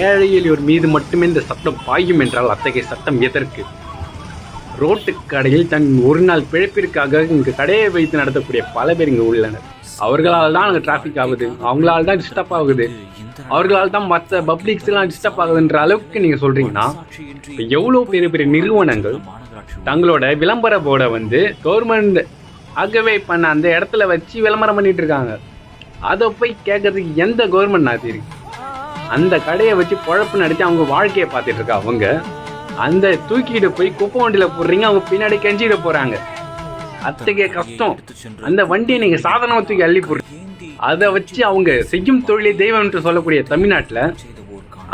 ஏழை எளியோர் மீது மட்டுமே இந்த சட்டம் பாயும் என்றால் அத்தகைய சட்டம் எதற்கு? ரோட்டு கடையில் தன் ஒரு நாள் பிழைப்பிற்காக இங்கு கடையை வைத்து நடத்தக்கூடிய பல பேர் இங்கே உள்ளனர். அவர்களால் தான் அங்கே டிராஃபிக் ஆகுது, அவங்களால தான் டிஸ்டர்ப் ஆகுது, அவர்களால் தான் மற்ற பப்ளிக்ஸ் எல்லாம் டிஸ்டர்ப் ஆகுதுன்ற அளவுக்கு நீங்கள் சொல்கிறீங்கன்னா, எவ்வளோ பெரிய பெரிய நிறுவனங்கள் தங்களோட விளம்பர போர்டை வந்து கவர்மெண்ட் அகவே பண்ண அந்த இடத்துல வச்சு விளம்பரம் பண்ணிட்டு இருக்காங்க. அதை போய் கேட்கறதுக்கு எந்த கவர்மெண்ட் நாத்தி இருக்கு? அந்த கடையை வச்சு பொழப்பு நடத்தி அவங்க வாழ்க்கையை பார்த்துட்டு இருக்கா அவங்க. அந்த தூக்கிட்டு போய் குப்பை வண்டியில் போடுறீங்க, அவங்க பின்னாடி கெஞ்சிட்டு போறாங்க. அத்தகைய கஷ்டம். அந்த வண்டியை நீங்க சாதனமா தூக்கி அள்ளி போடுறீங்க. அதை வச்சு அவங்க செய்யும் தொழிலை தெய்வம் என்று சொல்லக்கூடிய தமிழ்நாட்டில்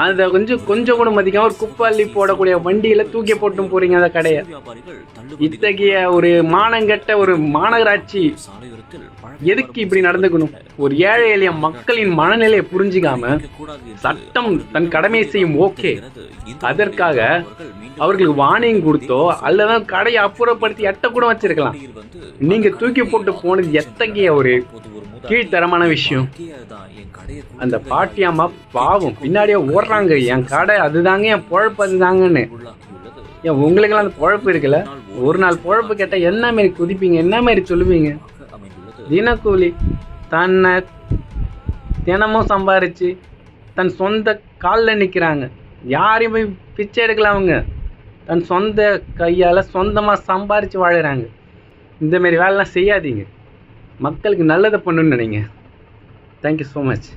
அதை கொஞ்சம் கூட மதிக்காம ஒரு குப்பை அள்ளி போடக்கூடிய வண்டியில தூக்கி போட்டும் போறீங்க அந்த கடையை. இத்தகைய ஒரு மானங்கெட்ட ஒரு மாநகராட்சி எதுக்கு இப்படி நடந்துக்கணும்? ஒரு ஏழை எளிய மக்களின் மனநிலையை புரிஞ்சுக்காம சட்டம் தன் கடமை செய்யும். ஓகே, அதற்காக அவர்களுக்கு வார்னிங் கொடுத்தோ அல்லது கடையை அப்புறப்படுத்தி எட்ட கூட வச்சிருக்கலாம். நீங்க தூக்கி போட்டு போனது எத்தகைய ஒரு கீழ்த்தரமான விஷயம். அந்த பாட்டியம்மா பாவம் பின்னாடியே ஓடுறாங்க, என் கடை அதுதாங்க, என் பொழப்பு அதுதாங்கன்னு. ஏன் உங்களுக்கெல்லாம் அந்த பொழப்பு இருக்குல்ல? ஒரு நாள் பொழப்பு கேட்டால் என்ன மாரி குதிப்பீங்க, என்ன மாரி சொல்லுவீங்க? தினக்கூலி தன்னை தினமும் சம்பாரிச்சு தன் சொந்த காலில் நிற்கிறாங்க. யாரையும் போய் பிச்சை எடுக்கல. அவங்க தன் சொந்த கையால் சொந்தமாக சம்பாரித்து வாழுறாங்க. இந்தமாரி வேலைலாம் செய்யாதீங்க. மக்களுக்கு நல்லதை பண்ணணும்னு நினைங்க. Thank you so much.